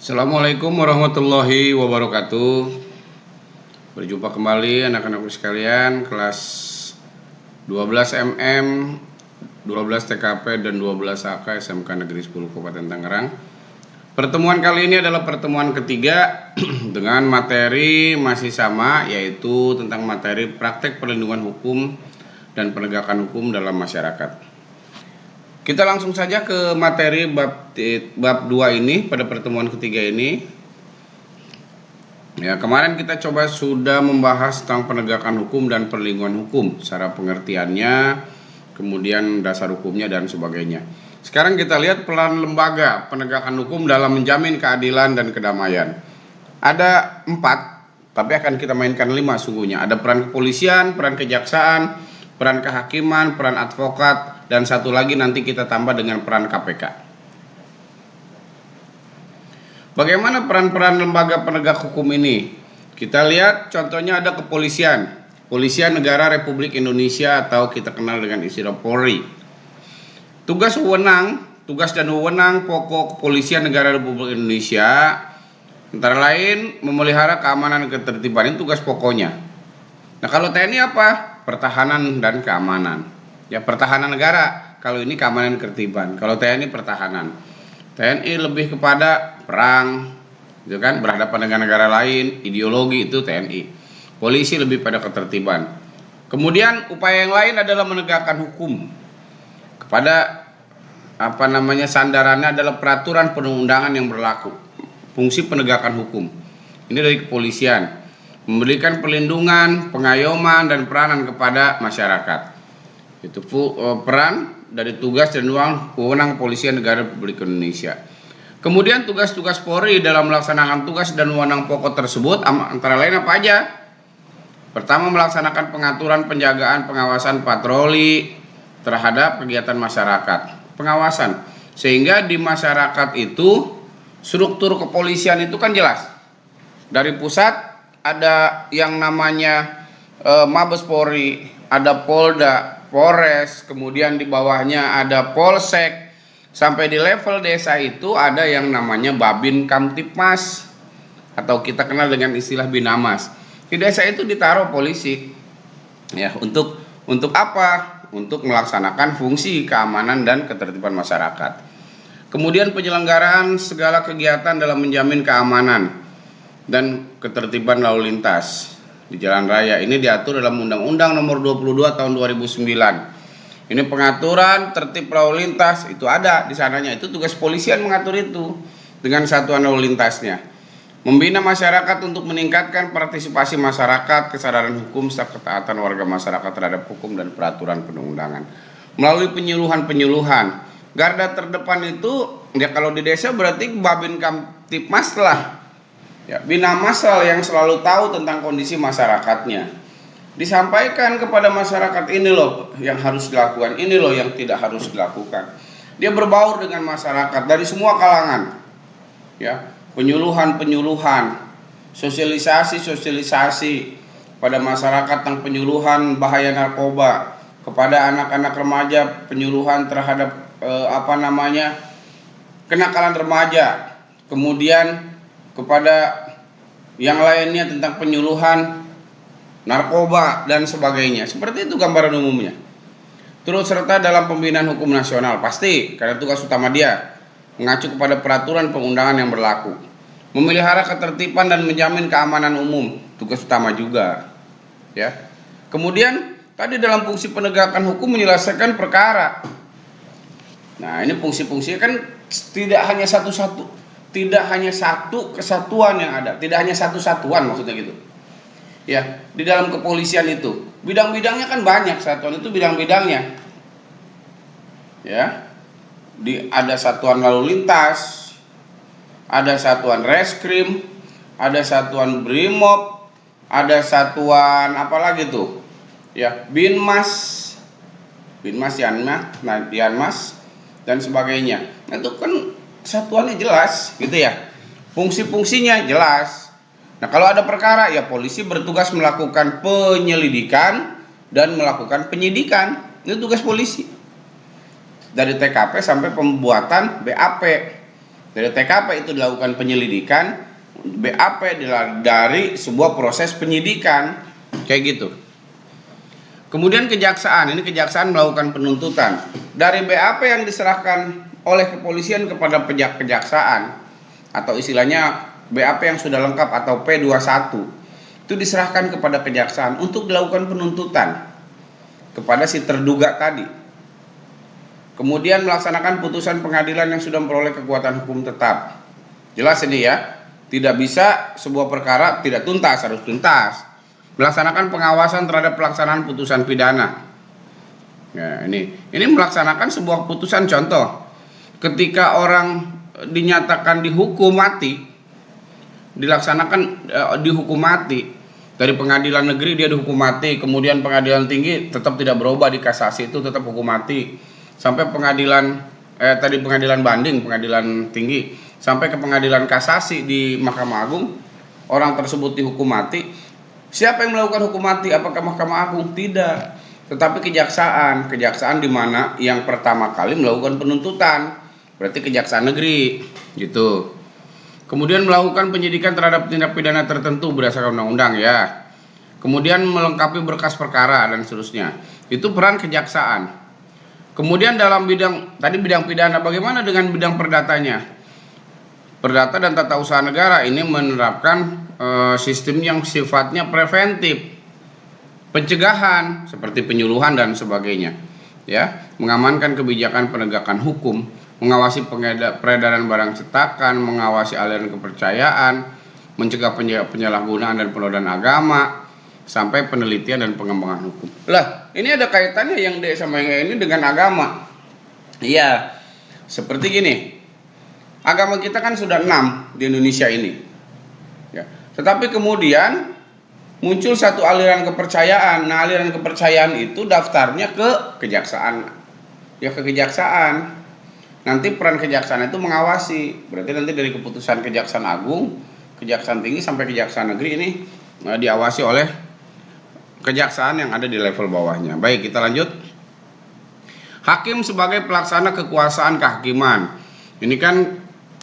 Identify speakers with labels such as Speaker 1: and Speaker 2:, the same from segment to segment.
Speaker 1: Assalamualaikum warahmatullahi wabarakatuh. Berjumpa kembali anak-anakku sekalian kelas 12 MM, 12 TKP dan 12 AK SMK Negeri 10 Kabupaten Tangerang. Pertemuan kali ini adalah pertemuan ketiga dengan materi masih sama, yaitu tentang materi praktek perlindungan hukum dan penegakan hukum dalam masyarakat. Kita langsung saja ke materi bab 2 ini pada pertemuan ketiga ini. Ya, kemarin kita coba sudah membahas tentang penegakan hukum dan perlindungan hukum, secara pengertiannya, kemudian dasar hukumnya dan sebagainya. Sekarang kita lihat peran lembaga penegakan hukum dalam menjamin keadilan dan kedamaian. Ada 4, tapi akan kita mainkan 5 sungguhnya. Ada peran kepolisian, peran kejaksaan, peran kehakiman, peran advokat, dan satu lagi nanti kita tambah dengan peran KPK. Bagaimana peran-peran lembaga penegak hukum ini? Kita lihat contohnya ada kepolisian, Kepolisian Negara Republik Indonesia atau kita kenal dengan istilah Polri. Tugas dan wewenang pokok Kepolisian Negara Republik Indonesia antara lain memelihara keamanan dan ketertiban, ini tugas pokoknya. Nah, kalau TNI apa? Pertahanan dan keamanan. Ya, pertahanan negara. Kalau ini keamanan dan ketertiban. Kalau TNI pertahanan. TNI lebih kepada perang, gitu kan, berhadapan dengan negara lain, ideologi itu TNI. Polisi lebih pada ketertiban. Kemudian upaya yang lain adalah menegakkan hukum. Kepada sandarannya adalah peraturan perundang-undangan yang berlaku. Fungsi penegakan hukum. Ini dari kepolisian. Memberikan perlindungan, pengayoman dan peranan kepada masyarakat. Itu peran dari tugas dan wewenang Kepolisian Negara Republik Indonesia. Kemudian tugas-tugas Polri dalam melaksanakan tugas dan wewenang pokok tersebut antara lain apa aja? Pertama, melaksanakan pengaturan, penjagaan, pengawasan, patroli terhadap kegiatan masyarakat. Pengawasan, sehingga di masyarakat itu struktur kepolisian itu kan jelas. Dari pusat ada yang namanya Mabes Polri, ada Polda, Polres, kemudian di bawahnya ada Polsek, sampai di level desa itu ada yang namanya Babin Kamtipmas atau kita kenal dengan istilah Binamas. Di desa itu ditaruh polisi. Ya, untuk apa? Untuk melaksanakan fungsi keamanan dan ketertiban masyarakat. Kemudian penyelenggaraan segala kegiatan dalam menjamin keamanan dan ketertiban lalu lintas di jalan raya. Ini diatur dalam Undang-Undang Nomor 22 Tahun 2009. Ini pengaturan tertib lalu lintas itu ada di sananya. Itu tugas polisian mengatur itu dengan satuan lalu lintasnya. Membina masyarakat untuk meningkatkan partisipasi masyarakat, kesadaran hukum serta ketaatan warga masyarakat terhadap hukum dan peraturan perundang-undangan. Melalui penyuluhan. Garda terdepan itu ya kalau di desa berarti Babin Kamtipmas lah. Ya, bina masal yang selalu tahu tentang kondisi masyarakatnya. Disampaikan kepada masyarakat, ini loh yang harus dilakukan, ini loh yang tidak harus dilakukan. Dia berbaur dengan masyarakat dari semua kalangan. Ya, penyuluhan, sosialisasi pada masyarakat tentang penyuluhan bahaya narkoba, kepada anak-anak remaja penyuluhan terhadap kenakalan remaja. Kemudian kepada yang lainnya tentang penyuluhan narkoba dan sebagainya. Seperti itu gambaran umumnya. Turut serta dalam pembinaan hukum nasional, pasti karena tugas utama dia mengacu kepada peraturan perundangan yang berlaku. Memelihara ketertiban dan menjamin keamanan umum, tugas utama juga. Ya. Kemudian tadi dalam fungsi penegakan hukum menyelesaikan perkara. Nah, ini fungsi-fungsinya kan tidak hanya tidak hanya satu kesatuan yang ada, tidak hanya satu satuan maksudnya gitu. Ya, di dalam kepolisian itu bidang-bidangnya kan banyak, satuan itu bidang-bidangnya. Ya. Ada satuan lalu lintas, ada satuan reskrim, ada satuan brimob, ada satuan apa lagi tuh? Ya, Binmas, Yanmas dan sebagainya. Nah, itu kan satuannya jelas gitu ya, fungsi-fungsinya jelas. Nah, kalau ada perkara ya polisi bertugas melakukan penyelidikan dan melakukan penyidikan. Itu tugas polisi dari TKP sampai pembuatan BAP. Dari TKP itu dilakukan penyelidikan, BAP dari sebuah proses penyidikan, kayak gitu. Kemudian kejaksaan, ini kejaksaan melakukan penuntutan. Dari BAP yang diserahkan oleh kepolisian kepada pihak kejaksaan, atau istilahnya BAP yang sudah lengkap atau P21, itu diserahkan kepada kejaksaan untuk dilakukan penuntutan kepada si terduga tadi. Kemudian melaksanakan putusan pengadilan yang sudah memperoleh kekuatan hukum tetap. Jelas ini ya, tidak bisa sebuah perkara tidak tuntas, harus tuntas. Melaksanakan pengawasan terhadap pelaksanaan putusan pidana. Ya, ini melaksanakan sebuah putusan. Contoh, ketika orang dinyatakan dihukum mati, dilaksanakan dihukum mati dari pengadilan negeri, dia dihukum mati, kemudian pengadilan tinggi tetap tidak berubah, di kasasi itu tetap hukum mati, sampai pengadilan banding, pengadilan tinggi, sampai ke pengadilan kasasi di Mahkamah Agung, orang tersebut dihukum mati. Siapa yang melakukan hukum mati? Apakah Mahkamah Agung? Tidak, tetapi kejaksaan di mana yang pertama kali melakukan penuntutan, berarti kejaksaan negeri, gitu. Kemudian melakukan penyidikan terhadap tindak pidana tertentu berdasarkan undang-undang ya. Kemudian melengkapi berkas perkara dan seterusnya. Itu peran kejaksaan. Kemudian dalam bidang pidana, bagaimana dengan bidang perdatanya? Perdata dan Tata Usaha Negara ini menerapkan sistem yang sifatnya preventif, pencegahan seperti penyuluhan dan sebagainya, ya, mengamankan kebijakan penegakan hukum, mengawasi peredaran barang cetakan, mengawasi aliran kepercayaan, mencegah penyalahgunaan dan penodaan agama, sampai penelitian dan pengembangan hukum. Lah, ini ada kaitannya yang D sama yang ini dengan agama. Iya, seperti gini. Agama kita kan sudah 6 di Indonesia ini. Ya. Tetapi kemudian muncul satu aliran kepercayaan. Nah, aliran kepercayaan itu daftarnya ke kejaksaan. Ya, ke kejaksaan. Nanti peran kejaksaan itu mengawasi. Berarti nanti dari keputusan Kejaksaan Agung, Kejaksaan Tinggi sampai Kejaksaan Negeri ini diawasi oleh kejaksaan yang ada di level bawahnya. Baik, kita lanjut. Hakim sebagai pelaksana kekuasaan kehakiman. Ini kan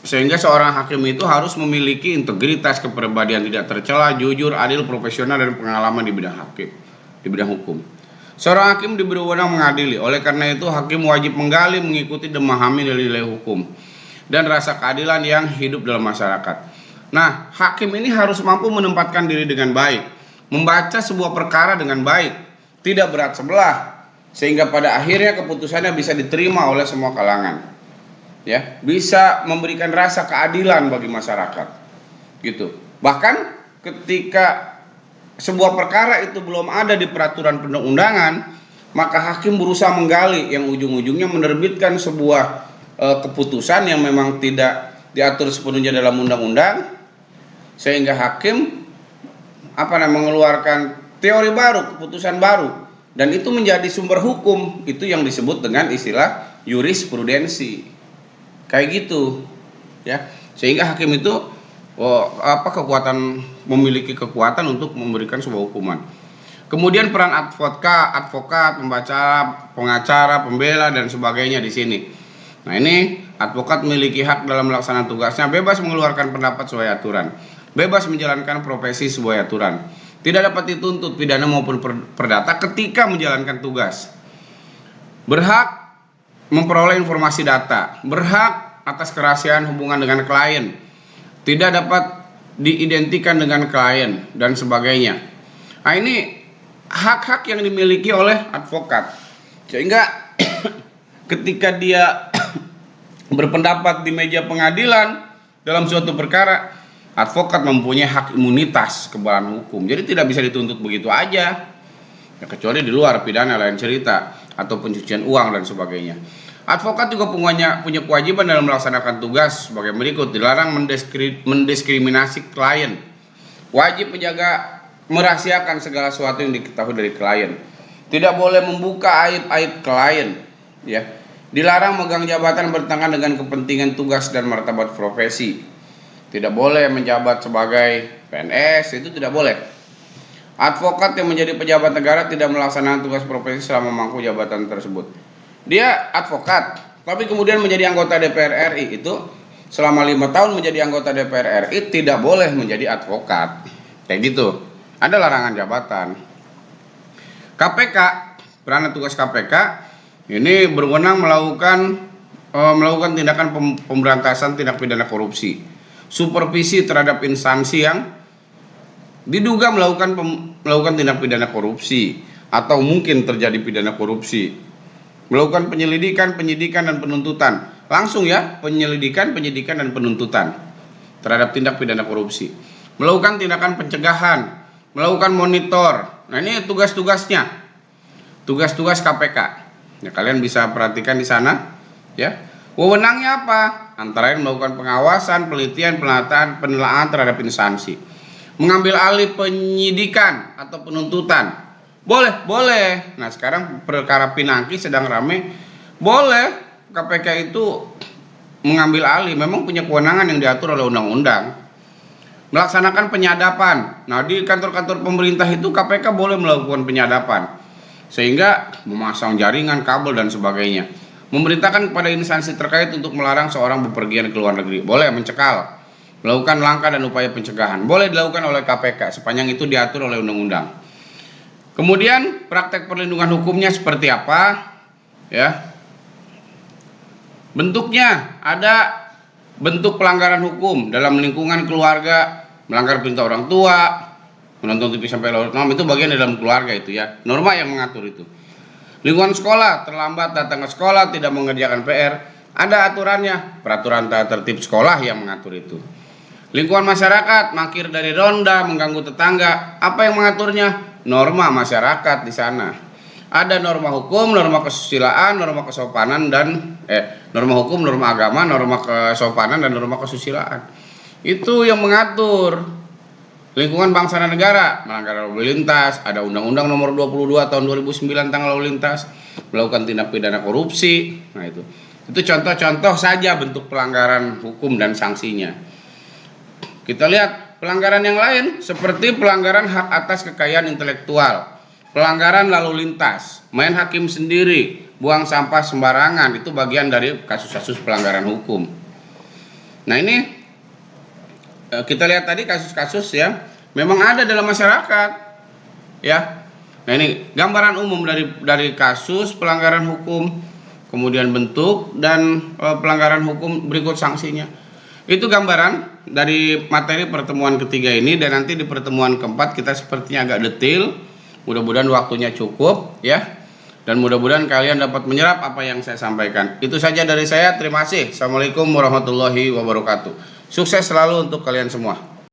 Speaker 1: sehingga seorang hakim itu harus memiliki integritas, kepribadian tidak tercela, jujur, adil, profesional, dan pengalaman di bidang hukum. Seorang hakim diberi wewenang mengadili. Oleh karena itu, hakim wajib menggali, mengikuti, dan memahami nilai-nilai hukum dan rasa keadilan yang hidup dalam masyarakat. Nah, hakim ini harus mampu menempatkan diri dengan baik, membaca sebuah perkara dengan baik, tidak berat sebelah, sehingga pada akhirnya keputusannya bisa diterima oleh semua kalangan. Ya, bisa memberikan rasa keadilan bagi masyarakat, gitu. Bahkan ketika sebuah perkara itu belum ada di peraturan perundang-undangan, maka hakim berusaha menggali yang ujung-ujungnya menerbitkan sebuah keputusan yang memang tidak diatur sepenuhnya dalam undang-undang, sehingga hakim mengeluarkan teori baru, keputusan baru, dan itu menjadi sumber hukum. Itu yang disebut dengan istilah jurisprudensi. Kayak gitu, ya, sehingga hakim itu memiliki kekuatan untuk memberikan sebuah hukuman. Kemudian peran advokat, pengacara, pembela dan sebagainya di sini. Nah, ini advokat memiliki hak dalam melaksanakan tugasnya, bebas mengeluarkan pendapat sesuai aturan, bebas menjalankan profesi sesuai aturan, tidak dapat dituntut pidana maupun perdata ketika menjalankan tugas, berhak memperoleh informasi data, berhak atas kerahasiaan hubungan dengan klien, tidak dapat diidentikan dengan klien dan sebagainya. Nah, ini hak-hak yang dimiliki oleh advokat, sehingga ketika dia berpendapat di meja pengadilan dalam suatu perkara, advokat mempunyai hak imunitas kebalan hukum, jadi tidak bisa dituntut begitu aja, ya, kecuali di luar pidana lain cerita, atau pencucian uang dan sebagainya. Advokat juga punya kewajiban dalam melaksanakan tugas sebagai berikut: dilarang mendiskriminasi klien, wajib menjaga merahasiakan segala sesuatu yang diketahui dari klien, tidak boleh membuka aib-aib klien, ya, dilarang megang jabatan bertentangan dengan kepentingan tugas dan martabat profesi, tidak boleh menjabat sebagai PNS, itu tidak boleh. Advokat yang menjadi pejabat negara tidak melaksanakan tugas profesi selama memangku jabatan tersebut. Dia advokat, tapi kemudian menjadi anggota DPR RI, itu selama 5 tahun menjadi anggota DPR RI tidak boleh menjadi advokat. Kayak gitu. Ada larangan jabatan. KPK, peranan tugas KPK ini berwenang melakukan tindakan pemberantasan tindak pidana korupsi, supervisi terhadap instansi yang diduga melakukan tindak pidana korupsi atau mungkin terjadi pidana korupsi, melakukan penyelidikan, penyidikan, dan penuntutan. Langsung ya, penyelidikan, penyidikan, dan penuntutan terhadap tindak pidana korupsi, melakukan tindakan pencegahan, melakukan monitor. Nah, ini tugas-tugasnya, tugas-tugas KPK. Ya, kalian bisa perhatikan di sana ya. Wewenangnya apa? Antara lain melakukan pengawasan, penelitian, penelaahan terhadap instansi, mengambil alih penyidikan atau penuntutan. Boleh. Nah, sekarang perkara Pinangki sedang rame. Boleh KPK itu mengambil alih, memang punya kewenangan yang diatur oleh undang-undang. Melaksanakan penyadapan. Nah, di kantor-kantor pemerintah itu KPK boleh melakukan penyadapan, sehingga memasang jaringan, kabel, dan sebagainya. Memerintahkan kepada instansi terkait untuk melarang seorang bepergian ke luar negeri. Boleh mencekal, melakukan langkah dan upaya pencegahan. Boleh dilakukan oleh KPK sepanjang itu diatur oleh undang-undang. Kemudian praktek perlindungan hukumnya seperti apa? Ya. Bentuknya ada bentuk pelanggaran hukum dalam lingkungan keluarga, melanggar perintah orang tua, menonton TV sampai larut malam, itu bagian dalam keluarga itu ya. Norma yang mengatur itu. Lingkungan sekolah, terlambat datang ke sekolah, tidak mengerjakan PR, ada aturannya, peraturan tata tertib sekolah yang mengatur itu. Lingkungan masyarakat, mangkir dari ronda, mengganggu tetangga, apa yang mengaturnya? Norma masyarakat di sana. Ada norma hukum, norma kesusilaan, norma kesopanan, dan norma hukum, norma agama, norma kesopanan, dan norma kesusilaan. Itu yang mengatur. Lingkungan bangsa dan negara, melanggar lalu lintas, ada Undang-Undang Nomor 22 Tahun 2009 tentang lalu lintas, melakukan tindak pidana korupsi. Nah, itu contoh-contoh saja bentuk pelanggaran hukum dan sanksinya. Kita lihat pelanggaran yang lain seperti pelanggaran hak atas kekayaan intelektual, pelanggaran lalu lintas, main hakim sendiri, buang sampah sembarangan, itu bagian dari kasus-kasus pelanggaran hukum. Nah, ini kita lihat tadi kasus-kasus ya, memang ada dalam masyarakat ya. Nah, ini gambaran umum dari kasus pelanggaran hukum, kemudian bentuk dan pelanggaran hukum berikut sanksinya. Itu gambaran dari materi pertemuan ketiga ini, dan nanti di pertemuan keempat kita sepertinya agak detail. Mudah-mudahan waktunya cukup ya, dan mudah-mudahan kalian dapat menyerap apa yang saya sampaikan. Itu saja dari saya, terima kasih. Assalamualaikum warahmatullahi wabarakatuh. Sukses selalu untuk kalian semua.